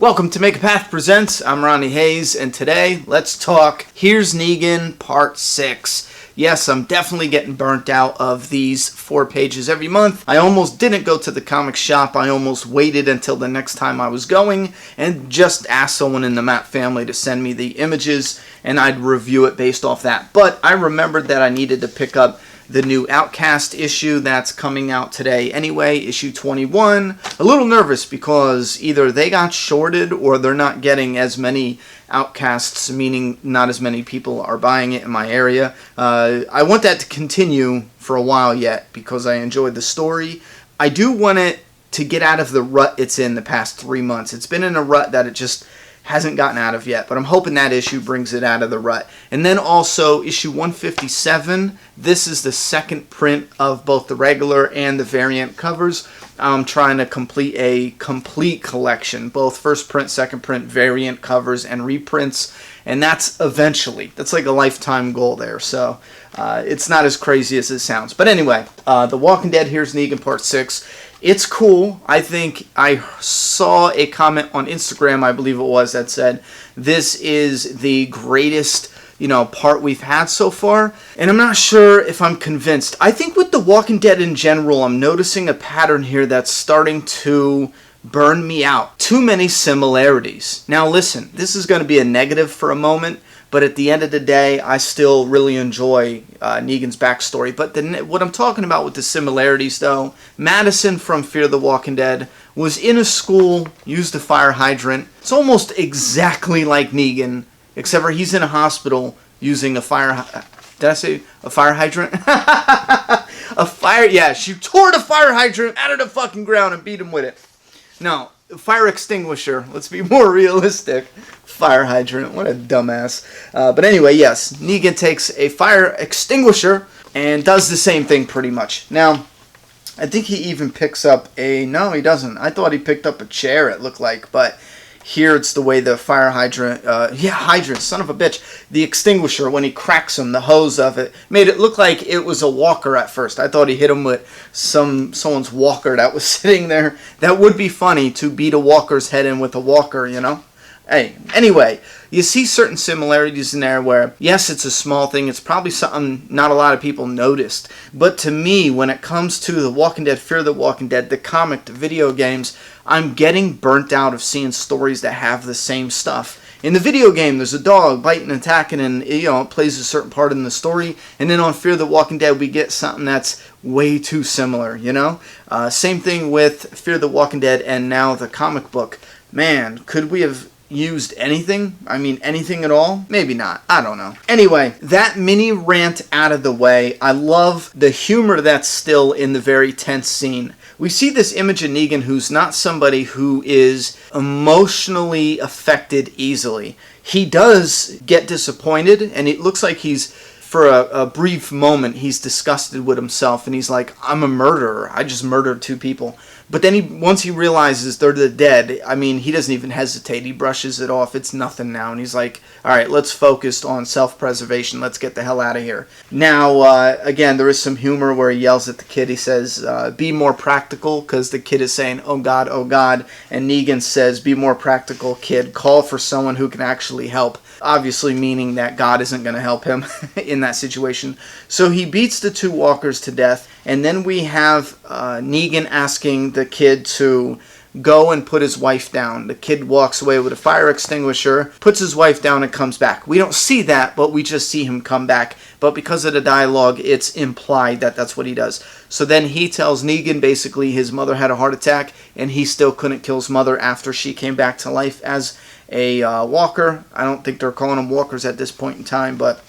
Welcome to Make a Path Presents. I'm Ronnie Hayes, and today let's talk Here's Negan Part 6. Yes, I'm definitely getting burnt out of these 4 pages every month. I almost didn't go to the comic shop. I almost waited until the next time I was going and just asked someone in the Matt family to send me the images, and I'd review it based off that. But I remembered that I needed to pick up the new Outcast issue that's coming out today anyway, issue 21. A little nervous because either they got shorted or they're not getting as many Outcasts, meaning not as many people are buying it in my area. I want that to continue for a while yet because I enjoyed the story. I do want it to get out of the rut it's in the past 3 months. It's been in a rut that it just hasn't gotten out of yet, but I'm hoping that issue brings it out of the rut. And then also issue 157, this is the second print of both the regular and the variant covers. I'm trying to complete a complete collection, both first print, second print, variant covers, and reprints, and that's like a lifetime goal there, so it's not as crazy as it sounds. But anyway, The Walking Dead Here's Negan Part 6. It's cool. I think I saw a comment on Instagram, I believe it was, that said, this is the greatest, part we've had so far. And I'm not sure if I'm convinced. I think with The Walking Dead in general, I'm noticing a pattern here that's starting to burn me out. Too many similarities. Now listen, this is going to be a negative for a moment, but at the end of the day, I still really enjoy Negan's backstory. But what I'm talking about with the similarities, though, Madison from Fear the Walking Dead was in a school, used a fire hydrant. It's almost exactly like Negan, except for he's in a hospital using a fire... Did I say a fire hydrant? Yeah, she tore the fire hydrant out of the fucking ground and beat him with it. No, fire extinguisher. Let's be more realistic. Fire hydrant. What a dumbass. But anyway, yes. Negan takes a fire extinguisher and does the same thing pretty much. Now, I think he even picks up a... No, he doesn't. I thought he picked up a chair, it looked like. But here it's the way the fire hydrant... hydrant, son of a bitch. The extinguisher, when he cracks him, the hose of it, made it look like it was a walker at first. I thought he hit him with someone's walker that was sitting there. That would be funny, to beat a walker's head in with a walker, Hey, anyway, you see certain similarities in there where, yes, it's a small thing. It's probably something not a lot of people noticed. But to me, when it comes to The Walking Dead, Fear the Walking Dead, the comic, the video games, I'm getting burnt out of seeing stories that have the same stuff. In the video game, there's a dog biting and attacking, and it plays a certain part in the story. And then on Fear the Walking Dead, we get something that's way too similar, Same thing with Fear the Walking Dead and now the comic book. Man, could we have used anything? I mean, anything at all? Maybe not. I don't know. Anyway, that mini rant out of the way, I love the humor that's still in the very tense scene. We see this image of Negan who's not somebody who is emotionally affected easily. He does get disappointed, and it looks like for a brief moment, he's disgusted with himself, and he's like, I'm a murderer. I just murdered 2 people. But then once he realizes they're the dead, I mean, he doesn't even hesitate. He brushes it off. It's nothing now. And he's like, all right, let's focus on self-preservation. Let's get the hell out of here. Now, again, there is some humor where he yells at the kid. He says, be more practical, because the kid is saying, oh, God, oh, God. And Negan says, be more practical, kid. Call for someone who can actually help. Obviously meaning that God isn't going to help him in that situation. So he beats the 2 walkers to death. And then we have Negan asking the kid to go and put his wife down. The kid walks away with a fire extinguisher, puts his wife down, and comes back. We don't see that, but we just see him come back. But because of the dialogue, it's implied that that's what he does. So then he tells Negan basically his mother had a heart attack, and he still couldn't kill his mother after she came back to life as a walker. I don't think they're calling them walkers at this point in time, but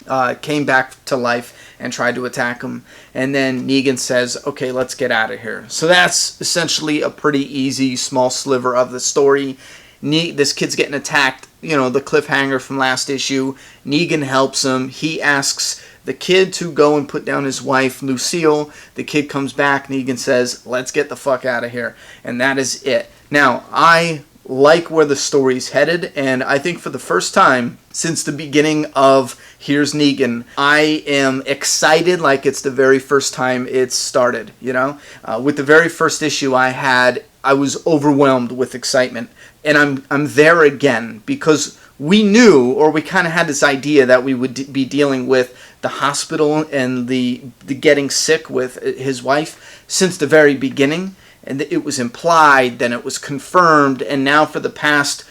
came back to life and tried to attack him. And then Negan says, okay, let's get out of here. So that's essentially a pretty easy, small sliver of the story. This kid's getting attacked, the cliffhanger from last issue. Negan helps him. He asks the kid to go and put down his wife, Lucille. The kid comes back. Negan says, let's get the fuck out of here. And that is it. Now, I like where the story's headed, and I think for the first time since the beginning of Here's Negan, I am excited like it's the very first time it started, you know? With the very first issue I was overwhelmed with excitement, and I'm there again because we knew, or we kind of had this idea that we would be dealing with the hospital and the getting sick with his wife since the very beginning. And it was implied, then it was confirmed, and now for the past,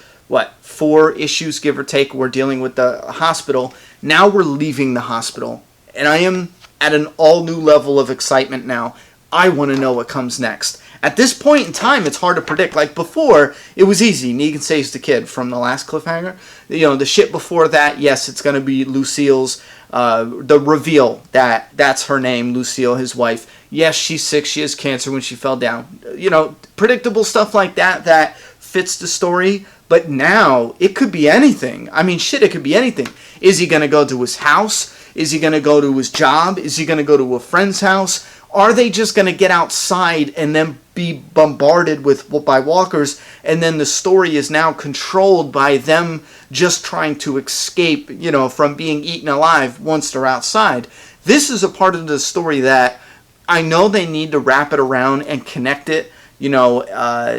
4 issues, give or take, we're dealing with the hospital. Now we're leaving the hospital, and I am at an all-new level of excitement now. I want to know what comes next. At this point in time, it's hard to predict. Like before, it was easy. Negan saves the kid from the last cliffhanger. You know, the shit before that, yes, it's going to be Lucille's, the reveal that that's her name, Lucille, his wife. Yes, she's sick. She has cancer when she fell down. You know, predictable stuff like that that fits the story. But now, it could be anything. I mean, shit, it could be anything. Is he going to go to his house? Is he going to go to his job? Is he going to go to a friend's house? Are they just going to get outside and then be bombarded by walkers, and then the story is now controlled by them just trying to escape, you know, from being eaten alive once they're outside? This is a part of the story that I know they need to wrap it around and connect it, you know,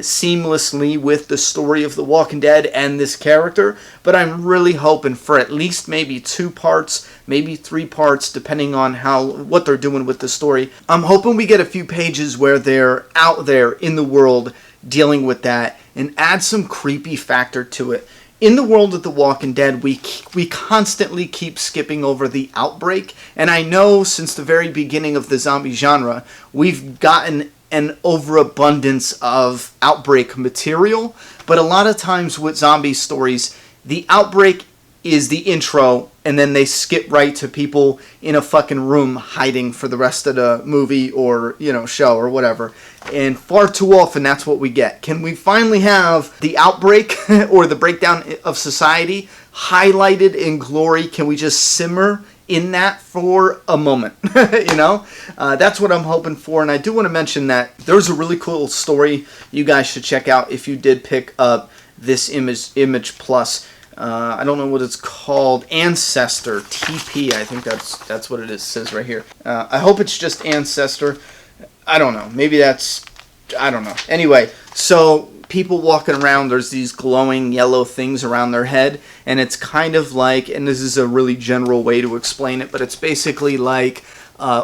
seamlessly with the story of The Walking Dead and this character, but I'm really hoping for at least maybe 2 parts, maybe 3 parts, depending on what they're doing with the story. I'm hoping we get a few pages where they're out there in the world dealing with that and add some creepy factor to it. In the world of The Walking Dead, we constantly keep skipping over the outbreak, and I know since the very beginning of the zombie genre, we've gotten an overabundance of outbreak material, but a lot of times with zombie stories, the outbreak is the intro, and then they skip right to people in a fucking room hiding for the rest of the movie or, you know, show or whatever. And far too often, that's what we get. Can we finally have the outbreak or the breakdown of society highlighted in glory? Can we just simmer in that for a moment? You know, that's what I'm hoping for. And I do want to mention that there's a really cool story you guys should check out if you did pick up this Image Plus. I don't know what it's called. Ancestor TP, I think that's what it is. It says right here. I hope it's just Ancestor. I don't know. Maybe I don't know. Anyway, so people walking around, there's these glowing yellow things around their head, and it's kind of like, and this is a really general way to explain it, but it's basically like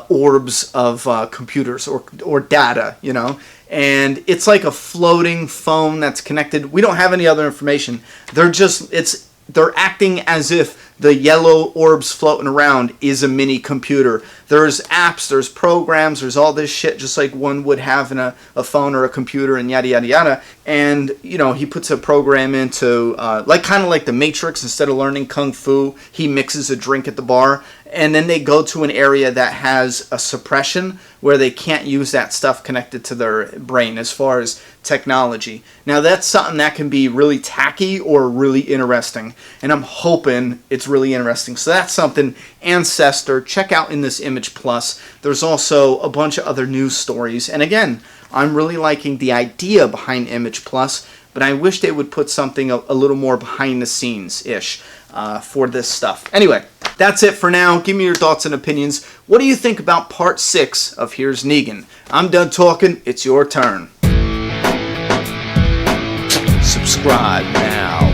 orbs of computers or data, you know, and it's like a floating phone that's connected. We don't have any other information. They're acting as if the yellow orbs floating around is a mini computer. There's apps, there's programs, there's all this shit just like one would have in a phone or a computer and yada yada yada. And, you know, he puts a program into, kind of like the Matrix. Instead of learning Kung Fu, he mixes a drink at the bar. And then they go to an area that has a suppression where they can't use that stuff connected to their brain as far as technology. Now that's something that can be really tacky or really interesting. And I'm hoping it's really interesting. So that's something, Ancestor, check out in this Image Plus. There's also a bunch of other news stories. And again, I'm really liking the idea behind Image Plus, but I wish they would put something a little more behind the scenes-ish for this stuff. Anyway, that's it for now. Give me your thoughts and opinions. What do you think about Part 6 of Here's Negan? I'm done talking. It's your turn. Subscribe now.